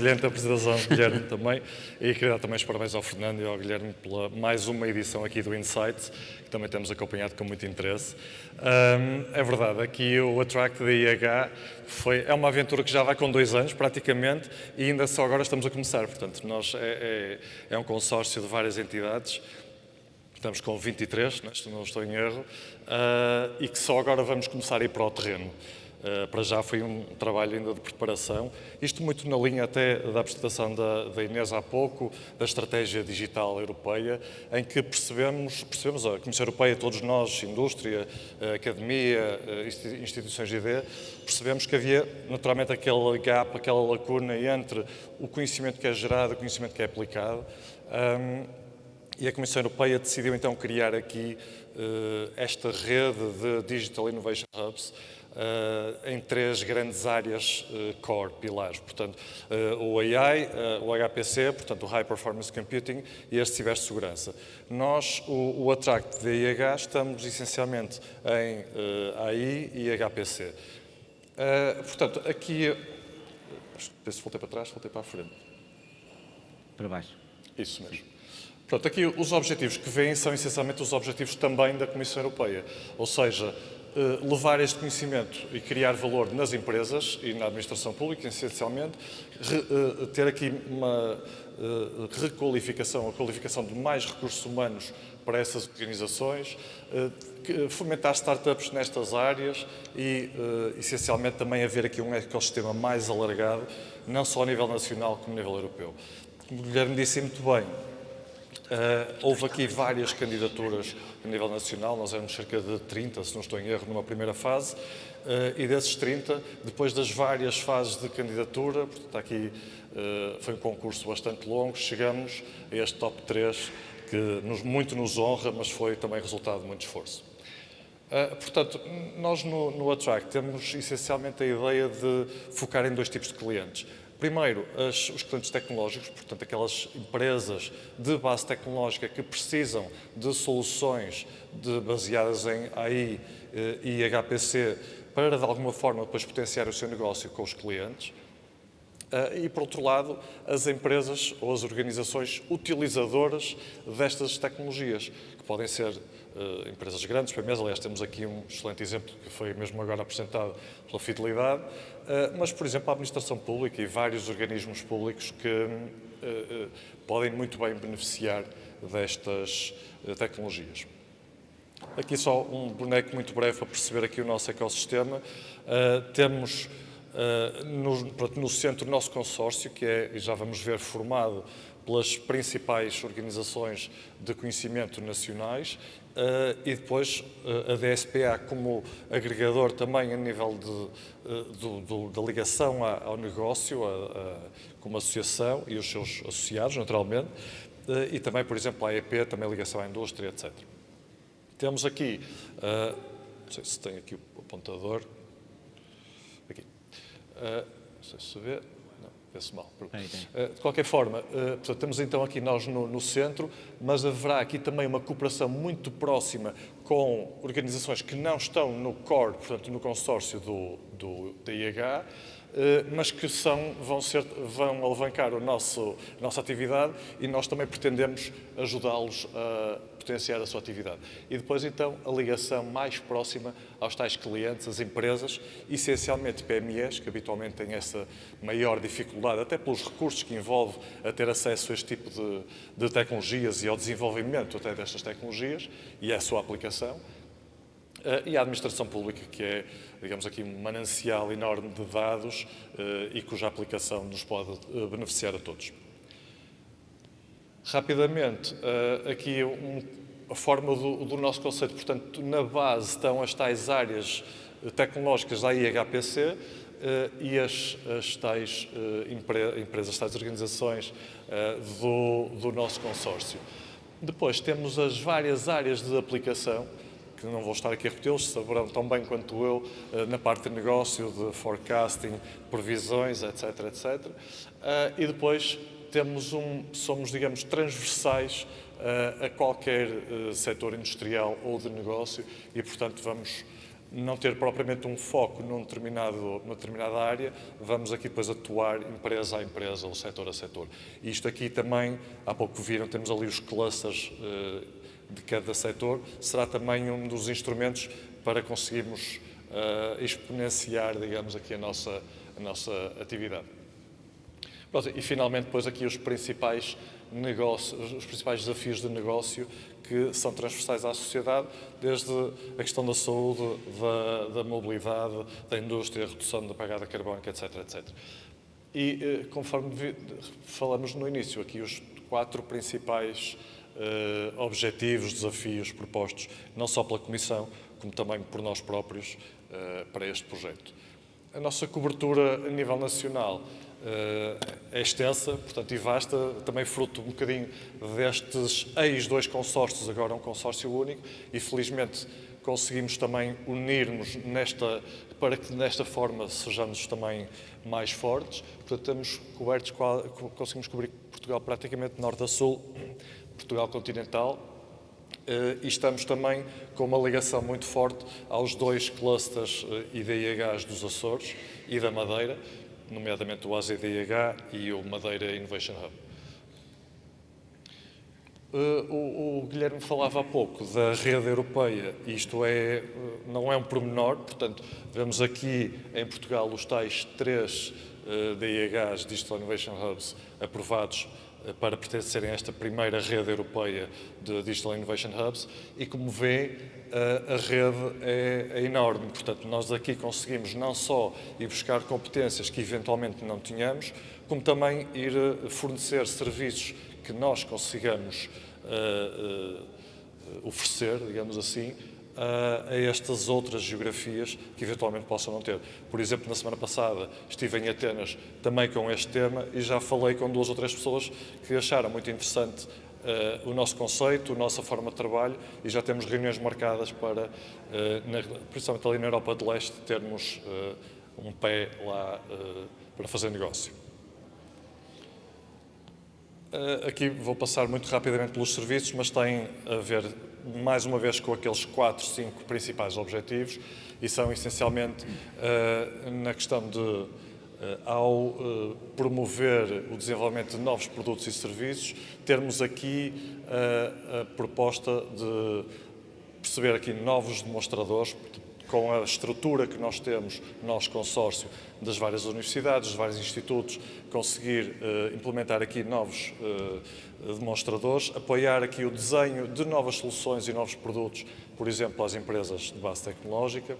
brilhante apresentação, Guilherme, também. E queria dar também os parabéns ao Fernando e ao Guilherme pela mais uma edição aqui do Insights, que também temos acompanhado com muito interesse. É verdade, aqui o Attract da IH é uma aventura que já vai com 2 anos, praticamente, e ainda só agora estamos a começar. Portanto, é um consórcio de várias entidades. Estamos com 23, se não estou em erro, e que só agora vamos começar a ir para o terreno. Para já foi um trabalho ainda de preparação, isto muito na linha até da apresentação da Inês há pouco, da estratégia digital europeia, em que percebemos a Comissão Europeia, todos nós, indústria, academia, instituições de ID, percebemos que havia naturalmente aquele gap, aquela lacuna entre o conhecimento que é gerado e o conhecimento que é aplicado. E a Comissão Europeia decidiu então criar aqui esta rede de Digital Innovation Hubs em 3 grandes áreas core, pilares. Portanto, o AI, o HPC, portanto, o High Performance Computing e a cibersegurança. Nós, o Attract da IH, estamos essencialmente em AI e HPC. Portanto, aqui, não sei se voltei para trás, voltei para a frente. Para baixo. Isso mesmo. Pronto, aqui os objetivos que vêm são essencialmente os objetivos também da Comissão Europeia, ou seja, levar este conhecimento e criar valor nas empresas e na administração pública, essencialmente, ter aqui uma requalificação, a qualificação de mais recursos humanos para essas organizações, fomentar startups nestas áreas e, essencialmente, também haver aqui um ecossistema mais alargado, não só a nível nacional como a nível europeu. Como o Guilherme disse muito bem, houve aqui várias candidaturas a nível nacional, nós éramos cerca de 30, se não estou em erro, numa primeira fase, e desses 30, depois das várias fases de candidatura, portanto aqui foi um concurso bastante longo, chegamos a este top 3, que muito nos honra, mas foi também resultado de muito esforço. Portanto, nós no Attract temos essencialmente a ideia de focar em 2 tipos de clientes. Primeiro, os clientes tecnológicos, portanto, aquelas empresas de base tecnológica que precisam de soluções baseadas em AI e HPC para, de alguma forma, depois potenciar o seu negócio com os clientes. E, por outro lado, as empresas ou as organizações utilizadoras destas tecnologias, que podem ser empresas grandes, PMEs, aliás, temos aqui um excelente exemplo que foi mesmo agora apresentado pela Fidelidade, mas, por exemplo, a administração pública e vários organismos públicos que podem muito bem beneficiar destas tecnologias. Aqui só um boneco muito breve para perceber aqui o nosso ecossistema. Temos no centro o nosso consórcio, que é, e já vamos ver, formado pelas principais organizações de conhecimento nacionais, e depois a DSPA como agregador também a nível da ligação ao negócio, como associação e os seus associados, naturalmente, e também, por exemplo, a AEP, também ligação à indústria, etc. Temos aqui, não sei se tem aqui o apontador, aqui, não sei se vê, não, vê-se mal. De qualquer forma, portanto, temos então aqui nós no centro, mas haverá aqui também uma cooperação muito próxima com organizações que não estão no core, portanto, no consórcio da IH, mas que vão alavancar a nossa atividade e nós também pretendemos ajudá-los a potenciar a sua atividade. E depois, então, a ligação mais próxima aos tais clientes, as empresas, essencialmente PMEs, que habitualmente têm essa maior dificuldade, até pelos recursos que envolve a ter acesso a este tipo de tecnologias e ao desenvolvimento até destas tecnologias e à sua aplicação. E a administração pública, que é, digamos aqui, um manancial enorme de dados e cuja aplicação nos pode beneficiar a todos. Rapidamente, aqui a forma do nosso conceito, portanto, na base estão as tais áreas tecnológicas da IHPC e as tais empresas, as tais organizações do nosso consórcio. Depois temos as várias áreas de aplicação, que não vou estar aqui a repeti-los, saberão tão bem quanto eu, na parte de negócio, de forecasting, previsões, etc, etc. E depois somos, digamos, transversais a qualquer setor industrial ou de negócio e, portanto, vamos não ter propriamente um foco numa determinada área, vamos aqui depois atuar empresa a empresa ou setor a setor. E isto aqui também, há pouco viram, temos ali os clusters de cada setor, será também um dos instrumentos para conseguirmos exponenciar, digamos, aqui a nossa atividade. Pronto, e finalmente depois aqui os principais desafios de negócio que são transversais à sociedade, desde a questão da saúde, da mobilidade, da indústria, a redução da pegada carbónica, etc, etc. E conforme falamos no início, aqui os 4 principais objetivos, desafios propostos, não só pela Comissão, como também por nós próprios, para este projeto. A nossa cobertura a nível nacional é extensa, portanto, e vasta, também fruto um bocadinho destes ex-2 consórcios, agora um consórcio único, e felizmente conseguimos também unir-nos para que desta forma sejamos também mais fortes. Portanto, conseguimos cobrir Portugal praticamente de norte a sul, Portugal continental, e estamos também com uma ligação muito forte aos 2 clusters IDIHs dos Açores e da Madeira, nomeadamente o AZDIH e o Madeira Innovation Hub. O Guilherme falava há pouco da rede europeia, isto não é um pormenor, portanto, vemos aqui em Portugal os tais 3 DIHs, Digital Innovation Hubs, aprovados para pertencerem a esta primeira rede europeia de Digital Innovation Hubs e, como vê, a rede é enorme. Portanto, nós aqui conseguimos não só ir buscar competências que eventualmente não tínhamos, como também ir fornecer serviços que nós consigamos oferecer, digamos assim, a estas outras geografias que eventualmente possam não ter. Por exemplo, na semana passada estive em Atenas também com este tema e já falei com 2 ou 3 pessoas que acharam muito interessante o nosso conceito, a nossa forma de trabalho e já temos reuniões marcadas para, principalmente ali na Europa de Leste, termos um pé lá para fazer negócio. Aqui vou passar muito rapidamente pelos serviços, mas tem a ver, mais uma vez, com aqueles 4, 5 principais objetivos e são essencialmente na questão de, ao promover o desenvolvimento de novos produtos e serviços, termos aqui a proposta de perceber aqui novos demonstradores, com a estrutura que nós temos, nós consórcio, das várias universidades, dos vários institutos, conseguir implementar aqui novos demonstradores, apoiar aqui o desenho de novas soluções e novos produtos, por exemplo, às empresas de base tecnológica.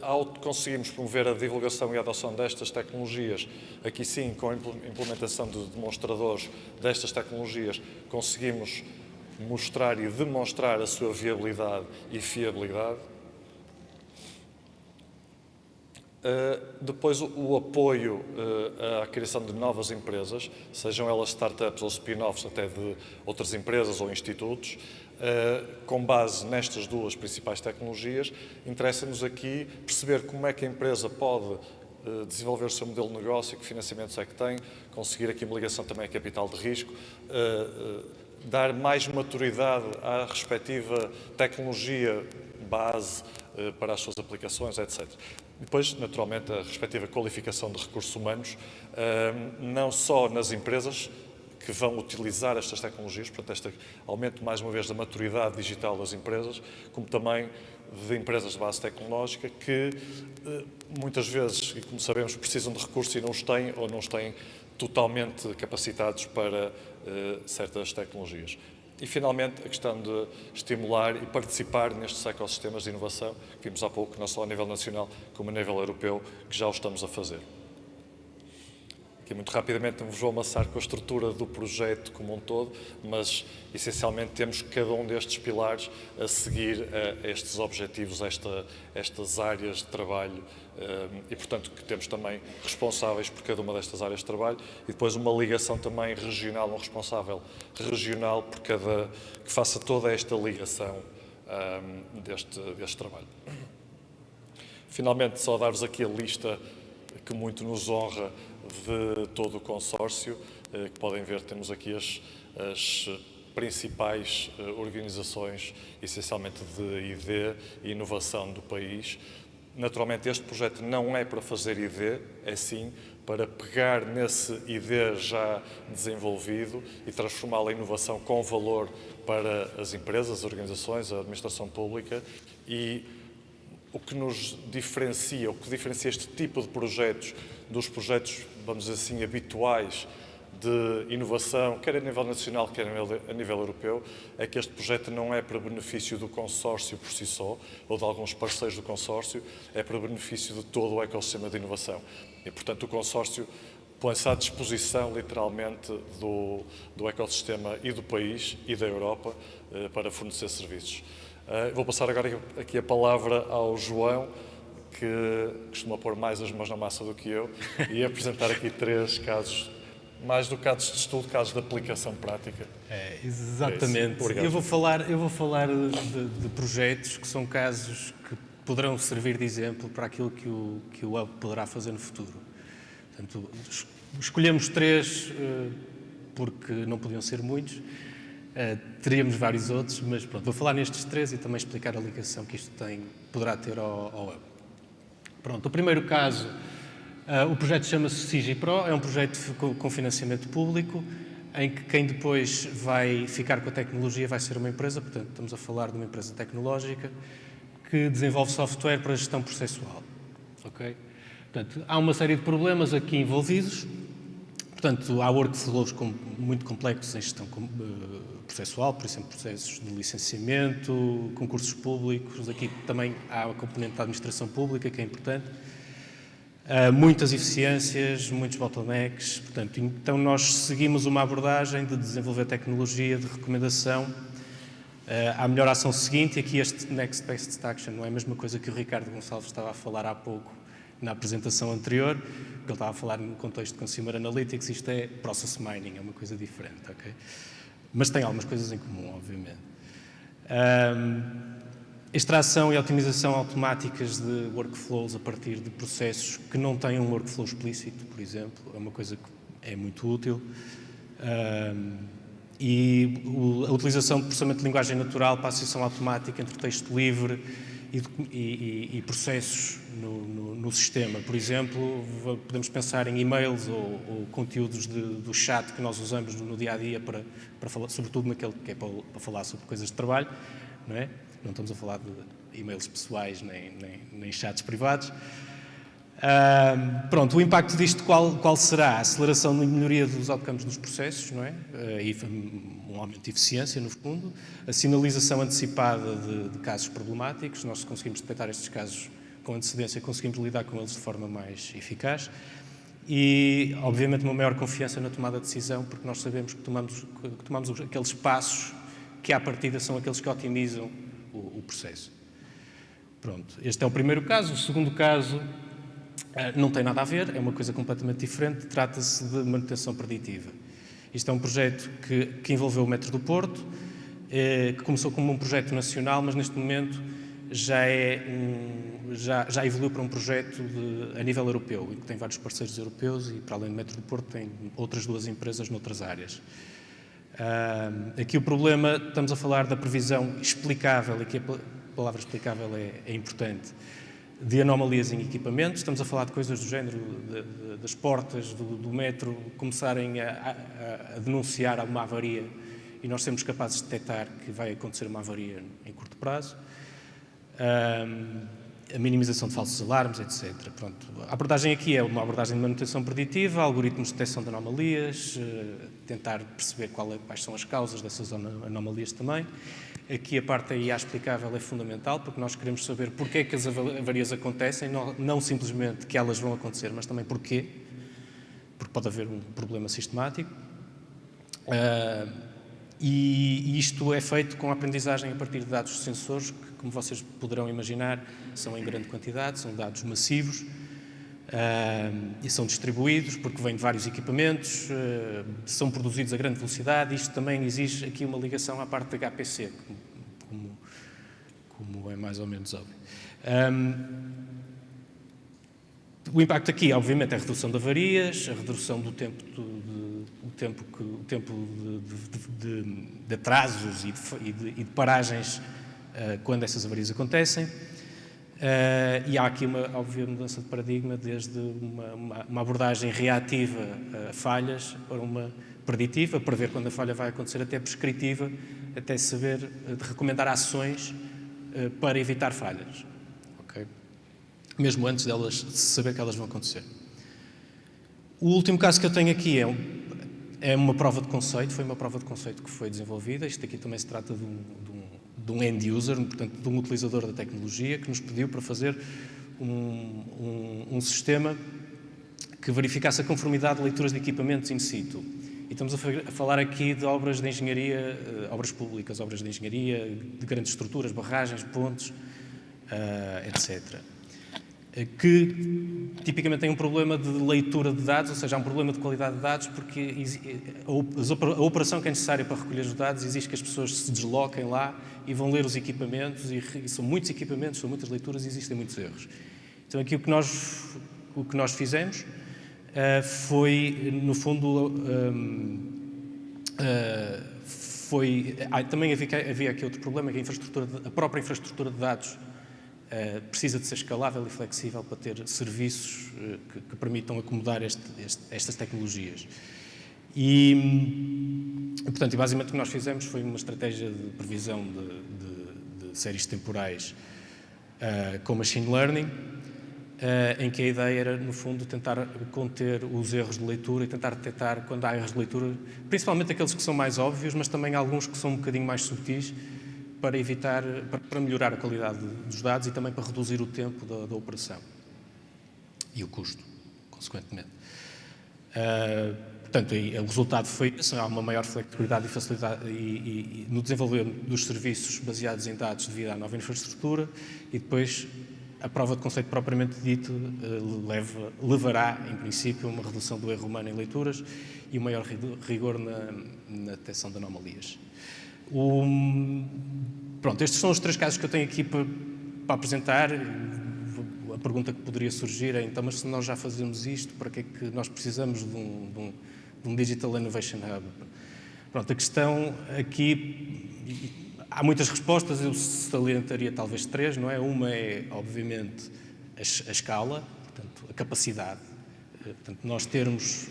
Ao conseguirmos promover a divulgação e a adoção destas tecnologias, aqui sim, com a implementação de demonstradores destas tecnologias, conseguimos mostrar e demonstrar a sua viabilidade e fiabilidade. Depois, o apoio à criação de novas empresas, sejam elas startups ou spin-offs até de outras empresas ou institutos, com base nestas 2 principais tecnologias, interessa-nos aqui perceber como é que a empresa pode desenvolver o seu modelo de negócio, que financiamentos é que tem, conseguir aqui uma ligação também a capital de risco, dar mais maturidade à respectiva tecnologia base para as suas aplicações, etc. Depois, naturalmente, a respectiva qualificação de recursos humanos, não só nas empresas que vão utilizar estas tecnologias, portanto, este aumento, mais uma vez, da maturidade digital das empresas, como também de empresas de base tecnológica que, muitas vezes, e como sabemos, precisam de recursos e não os têm ou não os têm totalmente capacitados para certas tecnologias. E, finalmente, a questão de estimular e participar nestes ecossistemas de inovação, que vimos há pouco, não só a nível nacional, como a nível europeu, que já o estamos a fazer. Aqui, muito rapidamente, não vos vou amassar com a estrutura do projeto como um todo, mas, essencialmente, temos cada um destes pilares a seguir a estes objetivos, estas áreas de trabalho e, portanto, que temos também responsáveis por cada uma destas áreas de trabalho e depois uma ligação também regional, um responsável regional por que faça toda esta ligação deste trabalho. Finalmente, só dar-vos aqui a lista que muito nos honra de todo o consórcio, que podem ver, temos aqui as principais organizações, essencialmente de ID e inovação do país. Naturalmente, este projeto não é para fazer ID, é sim para pegar nesse ID já desenvolvido e transformá-lo em inovação com valor para as empresas, as organizações, a administração pública. E o que nos diferencia, o que diferencia este tipo de projetos dos projetos, vamos dizer assim, habituais de inovação, quer a nível nacional, quer a nível europeu, é que este projeto não é para benefício do consórcio por si só, ou de alguns parceiros do consórcio, é para benefício de todo o ecossistema de inovação. E, portanto, o consórcio põe-se à disposição, literalmente, do ecossistema e do país e da Europa para fornecer serviços. Vou passar agora aqui a palavra ao João, que costuma pôr mais as mãos na massa do que eu, e apresentar aqui 3 casos, mais do que casos de estudo, casos de aplicação prática. Exatamente. Obrigado. Eu vou falar de projetos que são casos que poderão servir de exemplo para aquilo que o Hub poderá fazer no futuro. Portanto, escolhemos 3 porque não podiam ser muitos. Teríamos vários outros, mas pronto, vou falar nestes 3 e também explicar a ligação que isto poderá ter ao Hub. Pronto, o primeiro caso, o projeto chama-se SIGIPRO, é um projeto com financiamento público, em que quem depois vai ficar com a tecnologia vai ser uma empresa, portanto estamos a falar de uma empresa tecnológica que desenvolve software para gestão processual. Okay? Portanto, há uma série de problemas aqui envolvidos. Portanto, há workflows muito complexos em gestão processual, por exemplo, processos de licenciamento, concursos públicos. Aqui também há a componente da administração pública, que é importante. Muitas eficiências, muitos bottlenecks. Portanto, então nós seguimos uma abordagem de desenvolver tecnologia de recomendação à melhor ação seguinte. E aqui este Next Best Action não é a mesma coisa que o Ricardo Gonçalves estava a falar há pouco na apresentação anterior, que ele estava a falar no contexto de Consumer Analytics. Isto é Process Mining, é uma coisa diferente, ok? Mas tem algumas coisas em comum, obviamente. Extração e otimização automáticas de workflows a partir de processos que não têm um workflow explícito, por exemplo, é uma coisa que é muito útil. E a utilização de processamento de linguagem natural para a associação automática entre texto livre e processos no sistema. Por exemplo, podemos pensar em e-mails ou conteúdos do chat que nós usamos no dia-a-dia para falar, sobretudo naquele que é para falar sobre coisas de trabalho, não é? Não estamos a falar de e-mails pessoais nem chats privados. Pronto, o impacto disto qual será? A aceleração e melhoria dos outcomes dos processos, não é? E um aumento de eficiência, no fundo. A sinalização antecipada de casos problemáticos. Nós, se conseguimos detectar estes casos com antecedência, conseguimos lidar com eles de forma mais eficaz. E, obviamente, uma maior confiança na tomada de decisão, porque nós sabemos que tomamos aqueles passos que, à partida, são aqueles que otimizam o processo. Pronto, este é o primeiro caso. O segundo caso não tem nada a ver, é uma coisa completamente diferente, trata-se de manutenção preditiva. Isto é um projeto que envolveu o Metro do Porto, que começou como um projeto nacional, mas neste momento já evoluiu para um projeto a nível europeu, em que tem vários parceiros europeus e, para além do Metro do Porto, tem outras 2 empresas noutras áreas. Aqui o problema, estamos a falar da previsão explicável, e aqui a palavra explicável é importante, de anomalias em equipamentos. Estamos a falar de coisas do género das portas do metro começarem a denunciar alguma avaria e nós sermos capazes de detectar que vai acontecer uma avaria em curto prazo. A minimização de falsos alarmes, etc. Pronto. A abordagem aqui é uma abordagem de manutenção preditiva, algoritmos de detecção de anomalias, tentar perceber quais são as causas dessas anomalias também. Aqui a parte da IA explicável é fundamental, porque nós queremos saber porque é que as avarias acontecem, não simplesmente que elas vão acontecer, mas também porquê, porque pode haver um problema sistemático. E isto é feito com a aprendizagem a partir de dados de sensores, que, como vocês poderão imaginar, são em grande quantidade, são dados massivos e são distribuídos porque vêm de vários equipamentos, são produzidos a grande velocidade. Isto também exige aqui uma ligação à parte da HPC, como é mais ou menos óbvio. O impacto aqui, obviamente, é a redução de avarias, a redução do tempo tempo de atrasos e de paragens quando essas avarias acontecem. E há aqui uma óbvia mudança de paradigma, desde uma abordagem reativa a falhas para uma preditiva, prever quando a falha vai acontecer, até prescritiva, até saber recomendar ações para evitar falhas, okay? Mesmo antes delas saber que elas vão acontecer. O último caso que eu tenho aqui é uma prova de conceito, foi uma prova de conceito que foi desenvolvida. Isto aqui também se trata de um end user, portanto, de um utilizador da tecnologia que nos pediu para fazer um sistema que verificasse a conformidade de leituras de equipamentos in situ. E estamos a falar aqui de obras de engenharia, obras públicas, obras de engenharia, de grandes estruturas, barragens, pontes, etc. Que tipicamente tem um problema de leitura de dados, ou seja, há um problema de qualidade de dados, porque a operação que é necessária para recolher os dados exige que as pessoas se desloquem lá e vão ler os equipamentos, e são muitos equipamentos, são muitas leituras e existem muitos erros. Então aqui o que nós fizemos foi, no fundo, também havia aqui outro problema, que a própria infraestrutura de dados precisa de ser escalável e flexível para ter serviços que permitam acomodar estas tecnologias. Portanto, basicamente o que nós fizemos foi uma estratégia de previsão de séries temporais com machine learning, em que a ideia era, no fundo, tentar conter os erros de leitura e tentar detectar quando há erros de leitura, principalmente aqueles que são mais óbvios, mas também alguns que são um bocadinho mais subtis, para melhorar a qualidade dos dados e também para reduzir o tempo da operação e o custo, consequentemente. Portanto, o resultado foi esse, há uma maior flexibilidade e facilidade no desenvolvimento dos serviços baseados em dados devido à nova infraestrutura, e depois a prova de conceito propriamente dito levará, em princípio, a uma redução do erro humano em leituras e um maior rigor na detecção de anomalias. Pronto, estes são os 3 casos que eu tenho aqui para apresentar. A pergunta que poderia surgir é, então, mas se nós já fazemos isto, para que é que nós precisamos de um Digital Innovation Hub? Pronto, a questão aqui, há muitas respostas, eu salientaria talvez 3, não é? Uma é, obviamente, a escala, portanto, a capacidade. Portanto, nós termos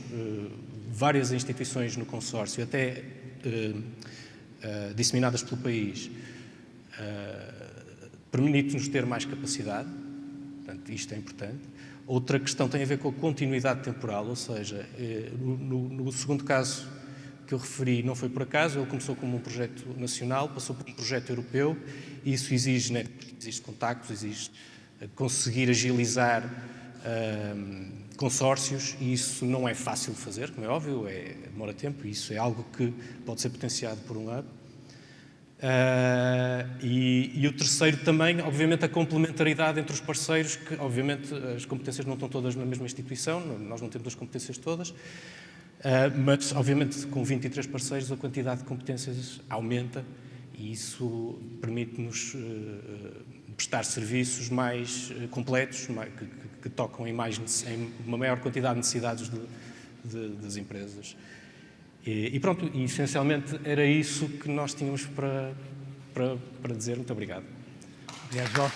várias instituições no consórcio, até disseminadas pelo país, permite-nos ter mais capacidade, portanto, isto é importante. Outra questão tem a ver com a continuidade temporal, ou seja, no segundo caso que eu referi, não foi por acaso, ele começou como um projeto nacional, passou por um projeto europeu, e isso exige, né, existe contactos, exige conseguir agilizar consórcios, e isso não é fácil de fazer, como é óbvio, demora tempo, e isso é algo que pode ser potenciado por um hub. E o terceiro também, obviamente, a complementaridade entre os parceiros, que obviamente as competências não estão todas na mesma instituição, nós não temos as competências todas, mas obviamente com 23 parceiros a quantidade de competências aumenta, e isso permite-nos prestar serviços mais completos, que tocam em uma maior quantidade de necessidades das empresas. E pronto, e essencialmente era isso que nós tínhamos para dizer. Muito obrigado. Obrigado, João.